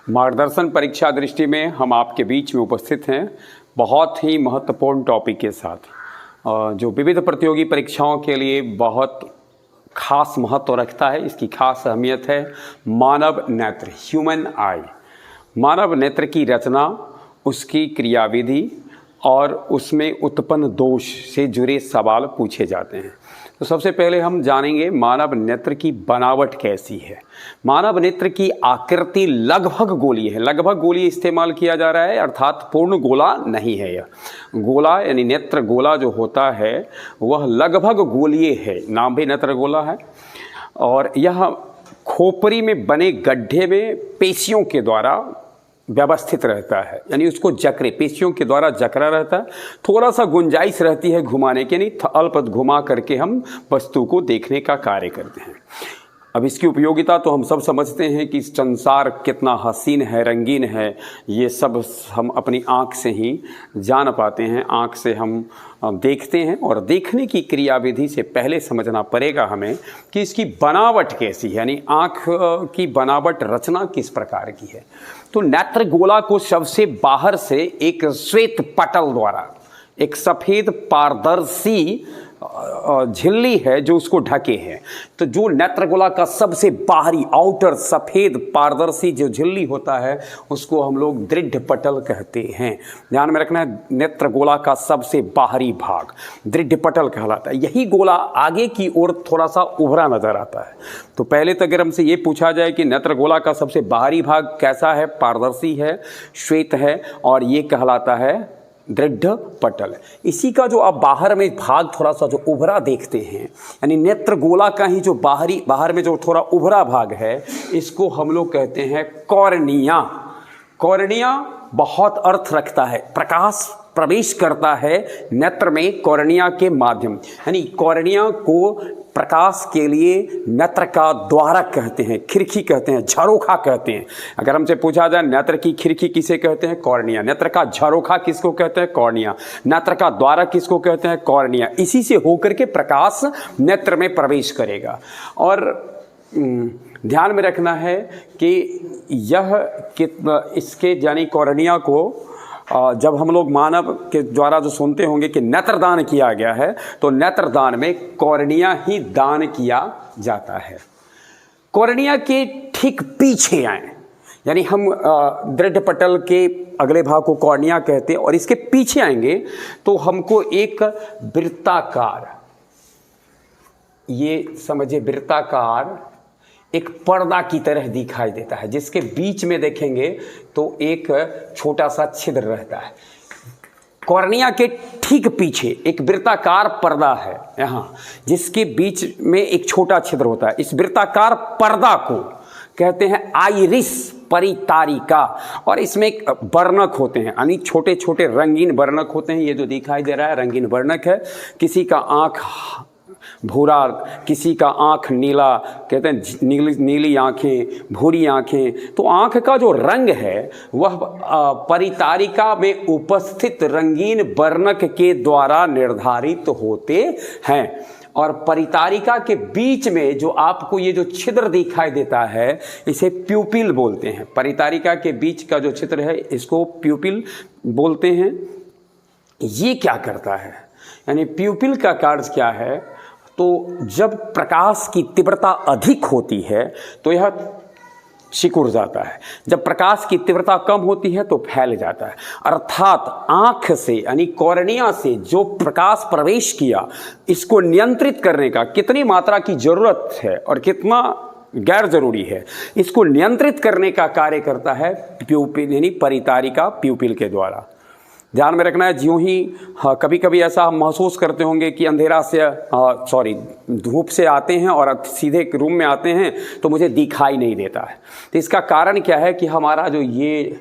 मार्गदर्शन परीक्षा दृष्टि में हम आपके बीच में उपस्थित हैं बहुत ही महत्वपूर्ण टॉपिक के साथ, जो विविध प्रतियोगी परीक्षाओं के लिए बहुत खास महत्व रखता है। इसकी खास अहमियत है मानव नेत्र, ह्यूमन आई। मानव नेत्र की रचना, उसकी क्रियाविधि और उसमें उत्पन्न दोष से जुड़े सवाल पूछे जाते हैं। तो सबसे पहले हम जानेंगे मानव नेत्र की बनावट कैसी है। मानव नेत्र की आकृति लगभग गोलीय है। लगभग गोलीय इस्तेमाल किया जा रहा है, अर्थात पूर्ण गोला नहीं है। यह गोला यानी नेत्र गोला जो होता है वह लगभग गोलीय है, नाम भी नेत्र गोला है। और यह खोपड़ी में बने गड्ढे में पेशियों के द्वारा व्यवस्थित रहता है, यानी उसको जकरे, पेशियों के द्वारा जकरा रहता है। थोड़ा सा गुंजाइश रहती है घुमाने के, नहीं अल्प घुमा करके हम वस्तु को देखने का कार्य करते हैं। अब इसकी उपयोगिता तो हम सब समझते हैं कि संसार कितना हसीन है, रंगीन है, ये सब हम अपनी आँख से ही जान पाते हैं। आँख से हम देखते हैं और देखने की क्रियाविधि से पहले समझना पड़ेगा हमें कि इसकी बनावट कैसी है, यानी आँख की बनावट, रचना किस प्रकार की है। तो नेत्र गोला को सबसे बाहर से एक श्वेत पटल द्वारा, एक सफ़ेद पारदर्शी झिल्ली है जो उसको ढके है। तो जो नेत्रगोला का सबसे बाहरी आउटर सफ़ेद पारदर्शी जो झिल्ली होता है उसको हम लोग दृढ़ पटल कहते हैं। ध्यान में रखना है, नेत्रगोला का सबसे बाहरी भाग दृढ़ पटल कहलाता है। यही गोला आगे की ओर थोड़ा सा उभरा नजर आता है। तो पहले तो अगर हमसे ये पूछा जाए कि नेत्रगोला का सबसे बाहरी भाग कैसा है, पारदर्शी है, श्वेत है, और ये कहलाता है दृढ़ पटल। इसी का जो आप बाहर में भाग थोड़ा सा जो उभरा देखते हैं, यानी नेत्र गोला का ही जो बाहर में जो थोड़ा उभरा भाग है, इसको हम लोग कहते हैं कॉर्निया। कॉर्निया बहुत अर्थ रखता है, प्रकाश प्रवेश करता है नेत्र में कॉर्निया के माध्यम, यानी कॉर्निया को प्रकाश के लिए नेत्र का द्वारक कहते हैं, खिड़की कहते हैं, झरोखा कहते हैं। अगर हमसे पूछा जाए नेत्र की खिड़की किसे कहते हैं, कॉर्निया। नेत्र का झरोखा किसको कहते हैं, कॉर्निया। नेत्र का द्वारक किसको कहते हैं, कॉर्निया। इसी से होकर के प्रकाश नेत्र में प्रवेश करेगा। और ध्यान में रखना है कि यह इसके यानी कॉर्निया को जब हम लोग मानव के द्वारा जो सुनते होंगे कि नेत्रदान किया गया है, तो नेत्रदान में कॉर्निया ही दान किया जाता है। कॉर्निया के ठीक पीछे आए, यानी हम दृढ़ पटल के अगले भाग को कॉर्निया कहते हैं, और इसके पीछे आएंगे तो हमको एक वृत्ताकार, ये समझिए वृत्ताकार एक पर्दा की तरह दिखाई देता है, जिसके बीच में देखेंगे तो एक छोटा सा छिद्र रहता है। कॉर्निया के ठीक पीछे एक वृत्ताकार पर्दा है यहाँ, जिसके बीच में एक छोटा छिद्र होता है। इस वृत्ताकार पर्दा को कहते हैं आइरिस परितारिका, और इसमें वर्णक होते हैं, यानी छोटे छोटे रंगीन वर्णक होते हैं। ये जो दिखाई दे रहा है रंगीन वर्णक है। किसी का आँख भूरा, किसी का आँख नीला, कहते हैं नीली आँखें, भूरी आँखें। तो आँख का जो रंग है वह परितारिका में उपस्थित रंगीन वर्णक के द्वारा निर्धारित होते हैं। और परितारिका के बीच में जो आपको ये जो छिद्र दिखाई देता है, इसे प्यूपिल बोलते हैं। परितारिका के बीच का जो छिद्र है इसको प्यूपिल बोलते हैं। ये क्या करता है, यानी प्यूपिल का कार्य क्या है, तो जब प्रकाश की तीव्रता अधिक होती है तो यह सिकुड़ जाता है। जब प्रकाश की तीव्रता कम होती है तो फैल जाता है। अर्थात आँख से, यानी कॉर्निया से जो प्रकाश प्रवेश किया, इसको नियंत्रित करने का कितनी मात्रा की जरूरत है और कितना गैर जरूरी है, इसको नियंत्रित करने का कार्य करता है प्यूपिल, यानी परितारिका प्यूपिल के द्वारा। ध्यान में रखना है, ज्यों ही कभी कभी ऐसा हम महसूस करते होंगे कि अंधेरा से धूप से आते हैं और सीधे रूम में आते हैं तो मुझे दिखाई नहीं देता है। तो इसका कारण क्या है कि हमारा जो ये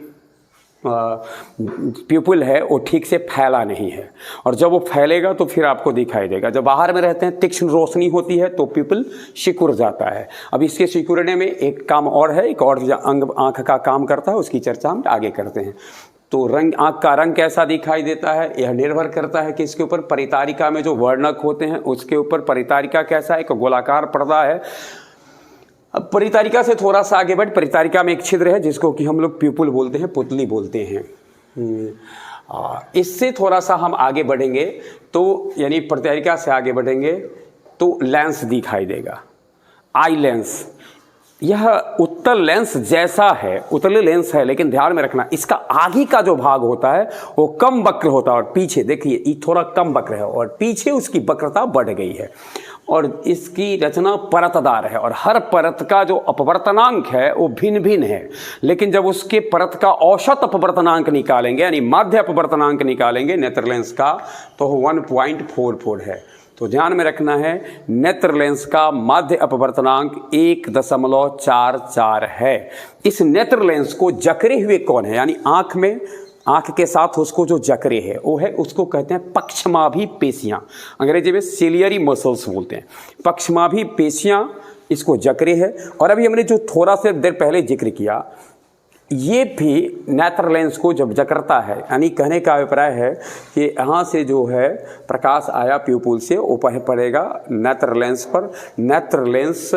प्यूपिल है वो ठीक से फैला नहीं है, और जब वो फैलेगा तो फिर आपको दिखाई देगा। जब बाहर में रहते हैं, तीक्ष्ण रोशनी होती है तो प्यूपिल सिकुड़ जाता है। अब इसके सिकुड़ने में एक काम और है, एक और अंग आँख का काम करता है, उसकी चर्चा हम आगे करते हैं। तो रंग, आँख का रंग कैसा दिखाई देता है यह निर्भर करता है कि इसके ऊपर परितारिका में जो वर्णक होते हैं उसके ऊपर परितारिका कैसा है। एक गोलाकार पर्दा है, अब परितारिका से थोड़ा सा आगे बढ़, परितारिका में एक छिद्र है जिसको कि हम लोग प्यूपुल बोलते हैं, पुतली बोलते हैं। इससे थोड़ा सा हम आगे बढ़ेंगे तो यानी परितारिका से आगे बढ़ेंगे तो लेंस दिखाई देगा, आई लेंस। यह उत्तल लेंस जैसा है, उत्तल लेंस है, लेकिन ध्यान में रखना इसका आगे का जो भाग होता है वो कम वक्र होता है और पीछे देखिए ये थोड़ा कम वक्र है और पीछे उसकी वक्रता बढ़ गई है और इसकी रचना परतदार है और हर परत का जो अपवर्तनांक है वो भिन्न भिन्न है। लेकिन जब उसके परत का औसत अपवर्तनांक निकालेंगे यानी माध्य अपवर्तनांक निकालेंगे नेत्र लेंस का तो 1.44 है। तो ध्यान में रखना है नेत्र लेंस का माध्य अपवर्तनांक 1.44 है। इस नेत्र लेंस को जकड़े हुए कौन है, यानी आंख में, आंख के साथ उसको जो जकड़े है वो है, उसको कहते हैं पक्षमाभी पेशियां, अंग्रेजी में सिलियरी मसल्स बोलते हैं। पक्षमाभी पेशियां इसको जकड़े है। और अभी हमने जो थोड़ा सा देर पहले जिक्र किया, ये भी नेत्र लेंस को जब जकड़ता है, यानी कहने का अभिप्राय है कि यहाँ से जो है प्रकाश आया प्यूपुल से वो पड़ेगा नेत्र लेंस पर, नेत्र लेंस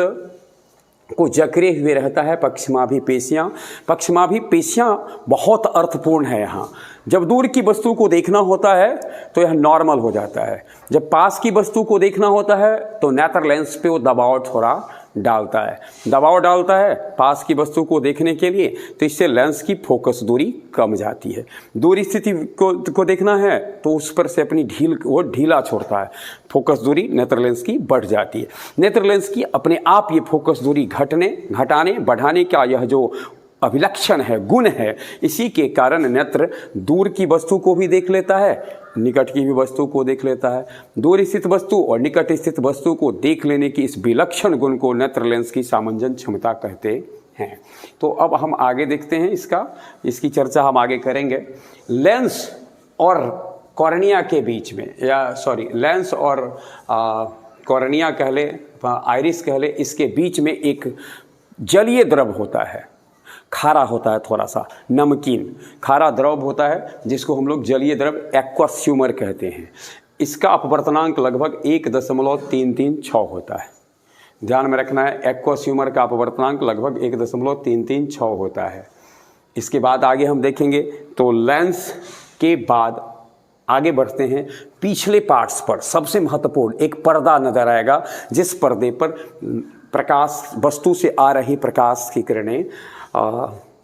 को जकड़े हुए रहता है पक्षमाभी पेशियां। पक्षमाभी पेशियां बहुत अर्थपूर्ण है। यहाँ जब दूर की वस्तु को देखना होता है तो यह नॉर्मल हो जाता है, जब पास की वस्तु को देखना होता है तो नेत्र लेंस पे वो दबाव थोड़ा डालता है, दबाव डालता है पास की वस्तु को देखने के लिए, तो इससे लेंस की फोकस दूरी कम जाती है। दूरी स्थिति को देखना है तो उस पर से अपनी वो ढीला छोड़ता है, फोकस दूरी नेत्र लेंस की बढ़ जाती है। नेत्र लेंस की अपने आप ये फोकस दूरी घटाने बढ़ाने का यह जो अभिलक्षण है, गुण है, इसी के कारण नेत्र दूर की वस्तु को भी देख लेता है, निकट की भी वस्तु को देख लेता है। दूर स्थित वस्तु और निकट स्थित वस्तु को देख लेने की इस विलक्षण गुण को नेत्र लेंस की सामंजन क्षमता कहते हैं। तो अब हम आगे देखते हैं इसकी चर्चा हम आगे करेंगे। लेंस और कॉर्निया के बीच में, या सॉरी लेंस और कॉर्निया कह ले, आइरिस कह ले, इसके बीच में एक जलीय द्रव होता है, खारा होता है, थोड़ा सा नमकीन खारा द्रव होता है जिसको हम लोग जलीय द्रव एक्वस ह्यूमर कहते हैं। इसका अपवर्तनांक लगभग 1.336 होता है। ध्यान में रखना है एक्वस ह्यूमर का अपवर्तनांक लगभग 1.336 होता है। इसके बाद आगे हम देखेंगे तो लेंस के बाद आगे बढ़ते हैं पिछले पार्ट्स पर। सबसे महत्वपूर्ण एक पर्दा नजर आएगा जिस पर्दे पर प्रकाश, वस्तु से आ रही प्रकाश की किरणें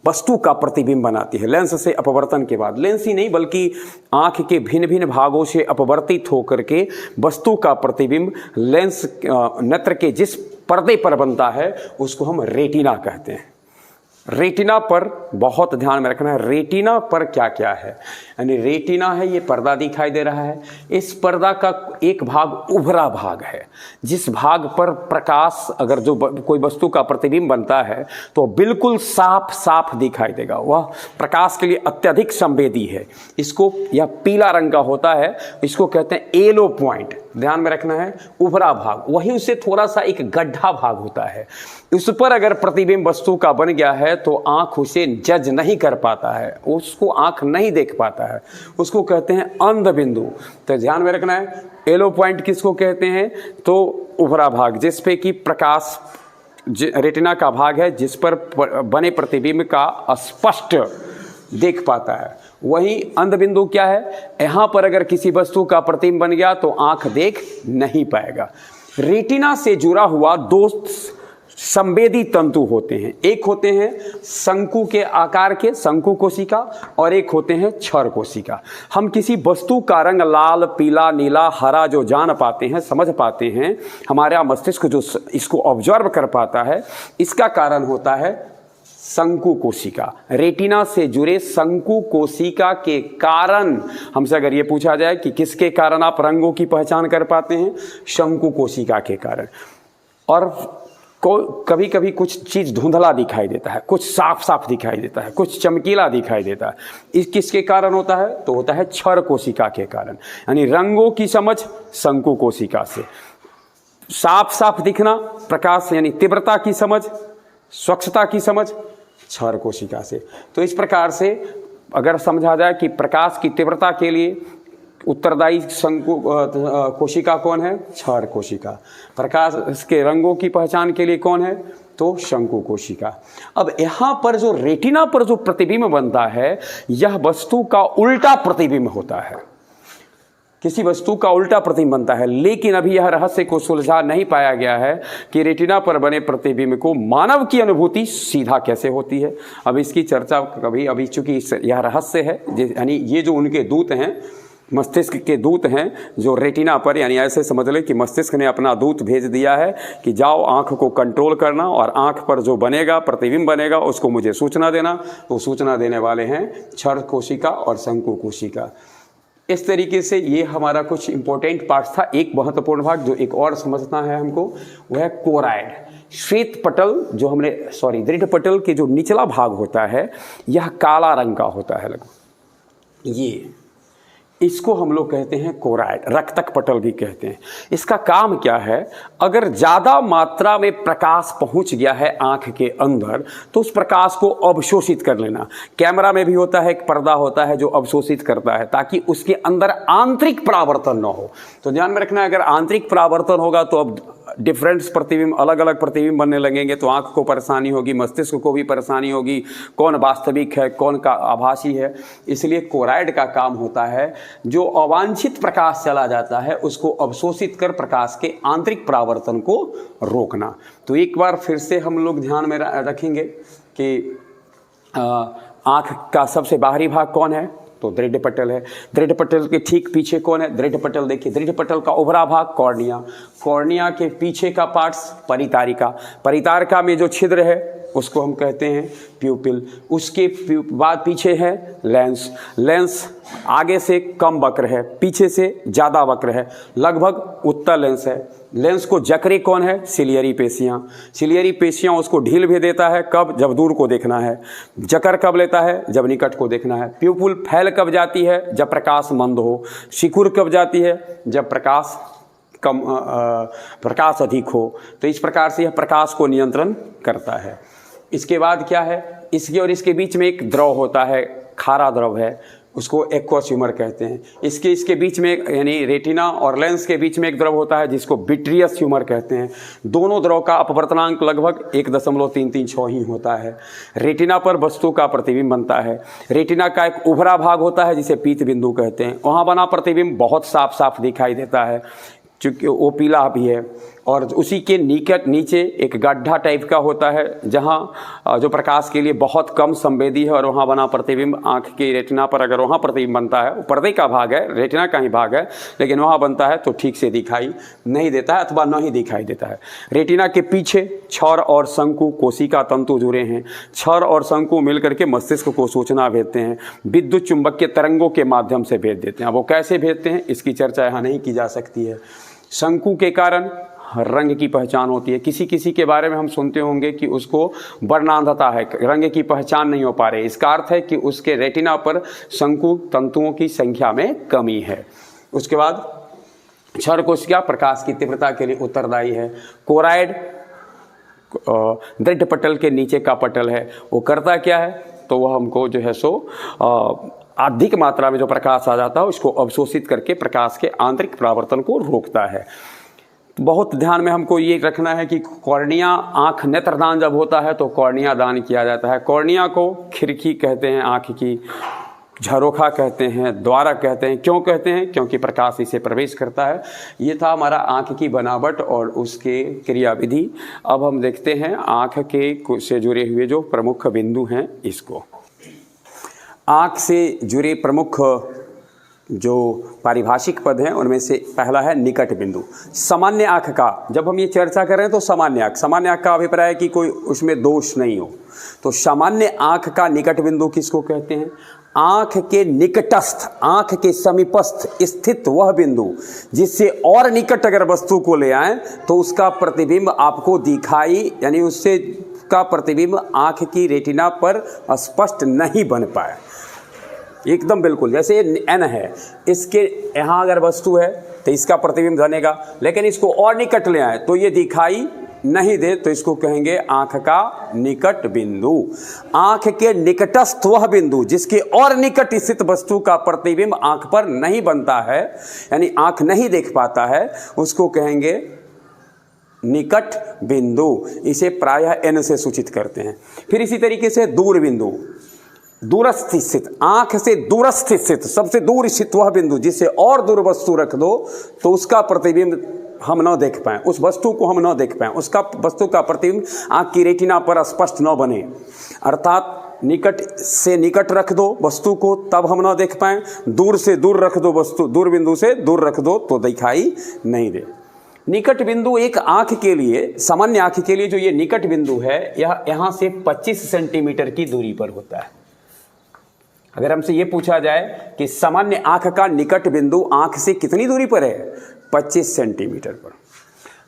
वस्तु का प्रतिबिंब बनाती है। लेंस से अपवर्तन के बाद, लेंस ही नहीं बल्कि आंख के भिन्न भिन्न भागों से अपवर्तित होकर के वस्तु का प्रतिबिंब लेंस नेत्र के जिस पर्दे पर बनता है उसको हम रेटिना कहते हैं। रेटिना पर बहुत ध्यान में रखना है, रेटिना पर क्या क्या है, यानी रेटिना है ये पर्दा दिखाई दे रहा है। इस पर्दा का एक भाग उभरा भाग है, जिस भाग पर प्रकाश, अगर जो कोई वस्तु का प्रतिबिंब बनता है तो बिल्कुल साफ साफ दिखाई देगा। वह प्रकाश के लिए अत्यधिक संवेदी है। इसको, यह पीला रंग का होता है, इसको कहते हैं येलो पॉइंट। ध्यान में रखना है उभरा भाग, वही उससे थोड़ा सा एक गड्ढा भाग होता है। उस पर अगर प्रतिबिंब वस्तु का बन गया है तो आंख उसे जज नहीं कर पाता है, उसको आंख नहीं देख पाता है, उसको कहते हैं अंध बिंदु। तो ध्यान में रखना है येलो पॉइंट किसको कहते हैं, तो उभरा भाग जिस पे कि प्रकाश, रेटिना का भाग है जिस पर बने प्रतिबिंब का स्पष्ट देख पाता है। वही अंध बिंदु क्या है, यहाँ पर अगर किसी वस्तु का प्रतिबिंब बन गया तो आंख देख नहीं पाएगा। रेटिना से जुड़ा हुआ दो संवेदी तंतु होते हैं, एक होते हैं शंकु के आकार के शंकु कोशिका और एक होते हैं क्षर कोशिका। हम किसी वस्तु का रंग लाल, पीला, नीला, हरा जो जान पाते हैं, समझ पाते हैं, हमारा मस्तिष्क जो इसको ऑब्जर्व कर पाता है, इसका कारण होता है शंकु कोशिका। रेटिना से जुड़े शंकु कोशिका के कारण, हमसे अगर ये पूछा जाए कि किसके कारण आप रंगों की पहचान कर पाते हैं, शंकु कोशिका के कारण। और कभी कभी कुछ चीज़ धुंधला दिखाई देता है, कुछ साफ साफ दिखाई देता है, कुछ चमकीला दिखाई देता है। इस किसके कारण होता है, तो होता है क्षर कोशिका के कारण। यानी रंगों की समझ शंकु कोशिका से, साफ साफ दिखना, प्रकाश यानी तीव्रता की समझ, स्वच्छता की समझ क्षर कोशिका से। तो इस प्रकार से अगर समझा जाए कि प्रकाश की तीव्रता के लिए उत्तरदायी शंकु कोशिका कौन है, क्षर कोशिका। प्रकाश के रंगों की पहचान के लिए कौन है, तो शंकु कोशिका। अब यहाँ पर जो रेटिना पर जो प्रतिबिंब बनता है, यह वस्तु का उल्टा प्रतिबिंब होता है, किसी वस्तु का उल्टा प्रतिबिंब बनता है। लेकिन अभी यह रहस्य को सुलझा नहीं पाया गया है कि रेटिना पर बने प्रतिबिंब को मानव की अनुभूति सीधा कैसे होती है। अब इसकी चर्चा कभी अभी, चूंकि यह रहस्य है, यानी ये जो उनके दूत हैं, मस्तिष्क के दूत हैं जो रेटिना पर, यानी ऐसे समझ लें कि मस्तिष्क ने अपना दूत भेज दिया है कि जाओ आंख को कंट्रोल करना और आंख पर जो बनेगा, प्रतिबिंब बनेगा, उसको मुझे सूचना देना। तो सूचना देने वाले हैं क्षर कोशिका और शंकु कोशिका। इस तरीके से ये हमारा कुछ इंपॉर्टेंट पार्ट था। एक महत्वपूर्ण भाग जो एक और समझना है हमको, वह है कोराइड, श्वेत पटल, जो हमने दृढ़ पटल के जो निचला भाग होता है, यह काला रंग का होता है लगभग। ये इसको हम लोग कहते हैं कोराइड, रक्तक पटल भी कहते हैं। इसका काम क्या है, अगर ज़्यादा मात्रा में प्रकाश पहुंच गया है आंख के अंदर तो उस प्रकाश को अवशोषित कर लेना। कैमरा में भी होता है, एक पर्दा होता है जो अवशोषित करता है ताकि उसके अंदर आंतरिक परावर्तन न हो। तो ध्यान में रखना है, अगर आंतरिक परावर्तन होगा तो अब डिफरेंट प्रतिबिंब, अलग अलग प्रतिबिंब बनने लगेंगे, तो आंख को परेशानी होगी, मस्तिष्क को भी परेशानी होगी, कौन वास्तविक है कौन का आभासी है। इसलिए कोराइड का काम होता है जो अवांछित प्रकाश चला जाता है उसको अवशोषित कर प्रकाश के आंतरिक परावर्तन को रोकना। तो एक बार फिर से हम लोग ध्यान में रखेंगे कि आंख का सबसे बाहरी भाग कौन है, तो दृढ़ पटल है। दृढ़ पटल के ठीक पीछे कौन है, दृढ़ पटल। देखिए दृढ़ पटल का उभरा भाग कॉर्निया, कॉर्निया के पीछे का पार्ट्स परितारिका, परितारिका में जो छिद्र है उसको हम कहते हैं प्यूपिल। उसके बाद पीछे है लेंस, लेंस आगे से कम वक्र है, पीछे से ज़्यादा वक्र है, लगभग उत्तल लेंस है। लेंस को जकरे कौन है, सिलियरी पेशियाँ। सिलियरी पेशियाँ उसको ढील भी देता है, कब, जब दूर को देखना है। जकर कब लेता है, जब निकट को देखना है। प्यूपिल फैल कब जाती है, जब प्रकाश मंद हो। सिकुड़ कब जाती है, जब प्रकाश कम, प्रकाश अधिक हो। तो इस प्रकार से यह प्रकाश को नियंत्रण करता है। इसके बाद क्या है, इसके और इसके बीच में एक द्रव होता है, खारा द्रव है, उसको एक्वस ह्यूमर कहते हैं। इसके बीच में यानी रेटिना और लेंस के बीच में एक द्रव होता है जिसको विट्रियस ह्यूमर कहते हैं। दोनों द्रव का अपवर्तनांक लगभग 1.336 ही होता है। रेटिना पर वस्तु का प्रतिबिंब बनता है। रेटिना का एक उभरा भाग होता है जिसे पीत बिंदु कहते हैं, वहाँ बना प्रतिबिंब बहुत साफ साफ दिखाई देता है, चूँकि वो पीला भी है। और उसी के निकट नीचे एक गड्ढा टाइप का होता है जहाँ जो प्रकाश के लिए बहुत कम संवेदी है, और वहाँ बना प्रतिबिंब आँख की रेटिना पर अगर वहाँ प्रतिबिंब बनता है, वो पर्दे का भाग है, रेटिना का ही भाग है, लेकिन वहाँ बनता है तो ठीक से दिखाई नहीं देता है अथवा न ही दिखाई देता है। रेटिना के पीछे क्षर और शंकु कोशिका तंतु जुड़े हैं। क्षर और शंकु मिलकर के मस्तिष्क को सूचना भेजते हैं, विद्युत चुंबकीय तरंगों के माध्यम से भेज देते हैं। अब वो कैसे भेजते हैं इसकी चर्चा यहाँ नहीं की जा सकती है। शंकु के कारण रंग की पहचान होती है। किसी किसी के बारे में हम सुनते होंगे कि उसको वर्णांधता है, रंग की पहचान नहीं हो पा रही। इसका अर्थ है कि उसके रेटिना पर शंकु तंतुओं की संख्या में कमी है। उसके बाद क्षर कोशिका प्रकाश की तीव्रता के लिए उत्तरदायी है। कोराइड दृढ़ पटल के नीचे का पटल है, वो करता क्या है, तो वह हमको जो है सो अधिक मात्रा में जो प्रकाश आ जाता है उसको अवशोषित करके प्रकाश के आंतरिक परावर्तन को रोकता है। बहुत ध्यान में हमको ये रखना है कि कॉर्निया, आँख नेत्रदान जब होता है तो कॉर्निया दान किया जाता है। कॉर्निया को खिड़की कहते हैं आँख की, झरोखा कहते हैं, द्वारक कहते हैं। क्यों कहते हैं, क्योंकि प्रकाश इसे प्रवेश करता है। ये था हमारा आँख की बनावट और उसके क्रियाविधि। अब हम देखते हैं आँख के से जुड़े हुए जो प्रमुख बिंदु हैं इसको। आँख से जुड़े प्रमुख जो पारिभाषिक पद हैं उनमें से पहला है निकट बिंदु। सामान्य आँख का जब हम ये चर्चा कर रहे हैं तो सामान्य आँख का अभिप्राय है कि कोई उसमें दोष नहीं हो। तो सामान्य आँख का निकट बिंदु किसको कहते हैं, आँख के निकटस्थ, आँख के समीपस्थ स्थित वह बिंदु जिससे और निकट अगर वस्तु को ले आए तो उसका प्रतिबिंब आपको दिखाई, यानी उससे का प्रतिबिंब आँख की रेटिना पर स्पष्ट नहीं बन पाए एकदम बिल्कुल। जैसे एन है, इसके यहाँ अगर वस्तु है तो इसका प्रतिबिंब बनेगा, लेकिन इसको और निकट ले आए तो ये दिखाई नहीं दे, तो इसको कहेंगे आँख का निकट बिंदु। आँख के निकटस्थ वह बिंदु जिसके और निकट स्थित वस्तु का प्रतिबिंब आँख पर नहीं बनता है, यानी आँख नहीं देख पाता है, उसको कहेंगे निकट बिंदु, इसे प्रायः n से सूचित करते हैं। फिर इसी तरीके से दूर बिंदु, दूरस्थ स्थित, आंख से दूरस्थ स्थित, सबसे दूर स्थित वह बिंदु जिससे और दूर वस्तु रख दो तो उसका प्रतिबिंब हम न देख पाएं, उस वस्तु को हम न देख पाएं, उसका वस्तु का प्रतिबिंब आंख की रेटिना पर स्पष्ट न बने। अर्थात निकट से निकट रख दो वस्तु को तब हम न देख पाएं, दूर से दूर रख दो वस्तु, दूर बिंदु से दूर रख दो तो दिखाई नहीं दे। निकट बिंदु एक आंख के लिए, सामान्य आंख के लिए जो ये निकट बिंदु है यह यहाँ से 25 सेंटीमीटर की दूरी पर होता है। अगर हमसे ये पूछा जाए कि सामान्य आंख का निकट बिंदु आंख से कितनी दूरी पर है, 25 सेंटीमीटर पर।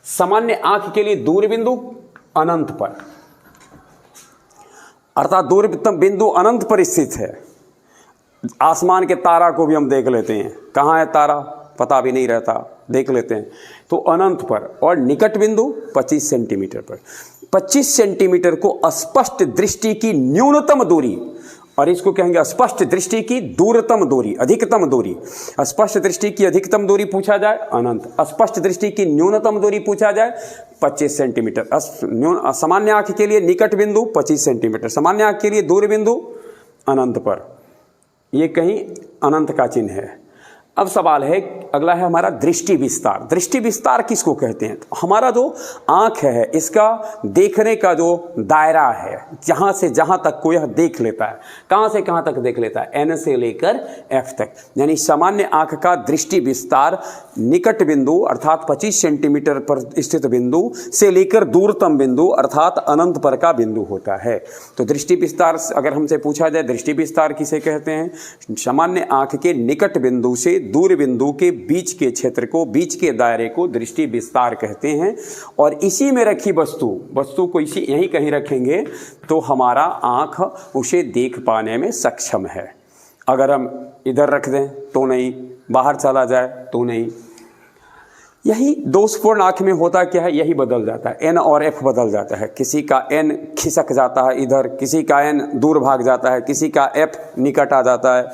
सामान्य आंख के लिए दूर बिंदु अनंत पर, अर्थात दूर बिंदु अनंत पर स्थित है। आसमान के तारा को भी हम देख लेते हैं, कहाँ है तारा पता भी नहीं रहता, देख लेते हैं, तो अनंत पर। और निकट बिंदु 25 सेंटीमीटर पर। 25 सेंटीमीटर को स्पष्ट दृष्टि की न्यूनतम दूरी, और इसको कहेंगे स्पष्ट दृष्टि की दूरतम दूरी, अधिकतम दूरी। स्पष्ट दृष्टि की अधिकतम दूरी पूछा जाए अनंत, स्पष्ट दृष्टि की न्यूनतम दूरी पूछा जाए 25 सेंटीमीटर। सामान्य आंख के लिए निकट बिंदु 25 सेंटीमीटर, सामान्य आंख के लिए दूर बिंदु अनंत पर, ये कहीं अनंत का चिन्ह है। अब सवाल है, अगला है हमारा दृष्टि विस्तार। दृष्टि विस्तार किसको कहते हैं? तो हमारा जो आंख है इसका देखने का जो दायरा है, जहां से जहां तक को यह देख लेता है, कहां से कहां तक देख लेता है, एन से लेकर एफ तक। यानी सामान्य आंख का दृष्टि विस्तार निकट बिंदु अर्थात 25 सेंटीमीटर पर स्थित बिंदु से लेकर दूरतम बिंदु अर्थात अनंत पर का बिंदु होता है। तो दृष्टि विस्तार अगर हमसे पूछा जाए दृष्टि विस्तार किसे कहते हैं? सामान्य आंख के निकट बिंदु से दूर बिंदु के बीच के क्षेत्र को, बीच के दायरे को दृष्टि विस्तार कहते हैं। और इसी में रखी वस्तु को इसी यहीं कहीं रखेंगे तो हमारा आंख उसे देख पाने में सक्षम है। अगर हम इधर रख दें तो नहीं, बाहर चला जाए तो नहीं। यही दोषपूर्ण आंख में होता क्या है, यही बदल जाता है, एन और एफ बदल जाता है। किसी का एन खिसक जाता है इधर, किसी का एन दूर भाग जाता है, किसी का एफ निकट आ जाता है।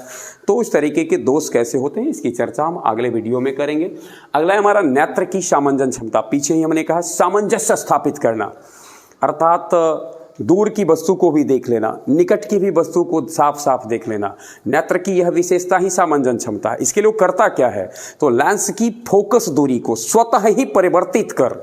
तो इस तरीके के दोष कैसे होते हैं इसकी चर्चा हम अगले वीडियो में करेंगे। अगला है हमारा नेत्र की सामंजस्य क्षमता। पीछे ही हमने कहा सामंजस्य स्थापित करना, अर्थात दूर की वस्तु को भी देख लेना, निकट की भी वस्तु को साफ साफ देख लेना। नेत्र की यह विशेषता ही सामंजस्य क्षमता है। इसके लिए करता क्या है, तो लेंस की फोकस दूरी को स्वतः ही परिवर्तित कर,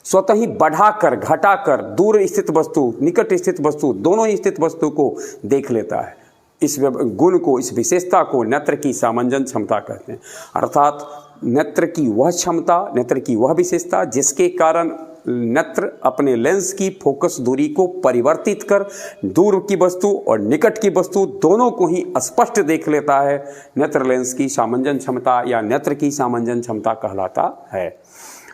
स्वतः ही बढ़ाकर घटाकर दूर स्थित वस्तु, निकट स्थित वस्तु, दोनों ही स्थित वस्तु को देख लेता है। इस गुण को, इस विशेषता को नेत्र की सामंजस्य क्षमता कहते हैं। अर्थात नेत्र की वह क्षमता, नेत्र की वह विशेषता जिसके कारण नेत्र अपने लेंस की फोकस दूरी को परिवर्तित कर दूर की वस्तु और निकट की वस्तु दोनों को ही स्पष्ट देख लेता है, नेत्र लेंस की सामंजस्य क्षमता या नेत्र की सामंजस्य क्षमता कहलाता है।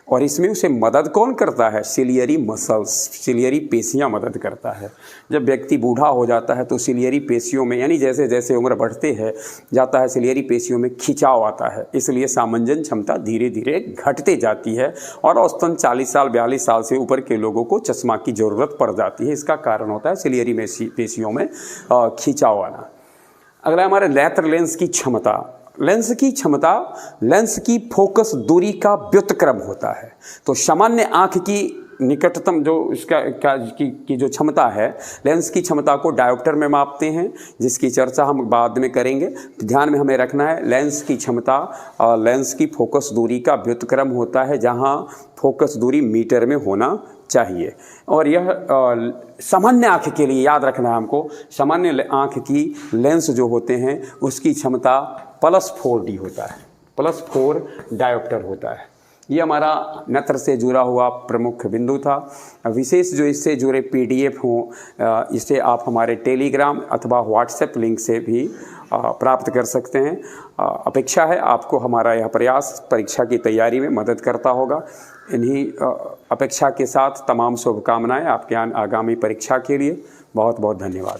और इसमें उसे मदद कौन करता है? सिलियरी मसल्स, सिलियरी पेशियां मदद करता है। जब व्यक्ति बूढ़ा हो जाता है तो सिलियरी पेशियों में, यानी जैसे जैसे उम्र बढ़ते है जाता है, सिलियरी पेशियों में खिंचाव आता है, इसलिए सामंजस्य क्षमता धीरे धीरे घटते जाती है और औसतन 40 साल 42 साल से ऊपर के लोगों को चश्मा की ज़रूरत पड़ जाती है। इसका कारण होता है सिलियरी पेशियों में खिंचाव आना। अगला हमारे नेत्र लेंस की क्षमता। लेंस की क्षमता लेंस की फोकस दूरी का व्युत्क्रम होता है। तो सामान्य आंख की निकटतम जो इसका की जो क्षमता है, लेंस की क्षमता को डायोप्टर में मापते हैं, जिसकी चर्चा हम बाद में करेंगे। ध्यान में हमें रखना है लेंस की क्षमता और लेंस की फोकस दूरी का व्युत्क्रम होता है, जहां फोकस दूरी मीटर में होना चाहिए। और यह सामान्य आंख के लिए याद रखना है हमको, सामान्य आंख की लेंस जो होते हैं उसकी क्षमता +4D होता है, +4 डायोप्टर होता है। ये हमारा नेत्र से जुड़ा हुआ प्रमुख बिंदु था। विशेष जो इससे जुड़े PDF हों, इसे आप हमारे टेलीग्राम अथवा व्हाट्सएप लिंक से भी प्राप्त कर सकते हैं। अपेक्षा है आपको हमारा यह प्रयास परीक्षा की तैयारी में मदद करता होगा। इन्हीं अपेक्षा के साथ तमाम शुभकामनाएं आपके आगामी परीक्षा के लिए। बहुत बहुत धन्यवाद।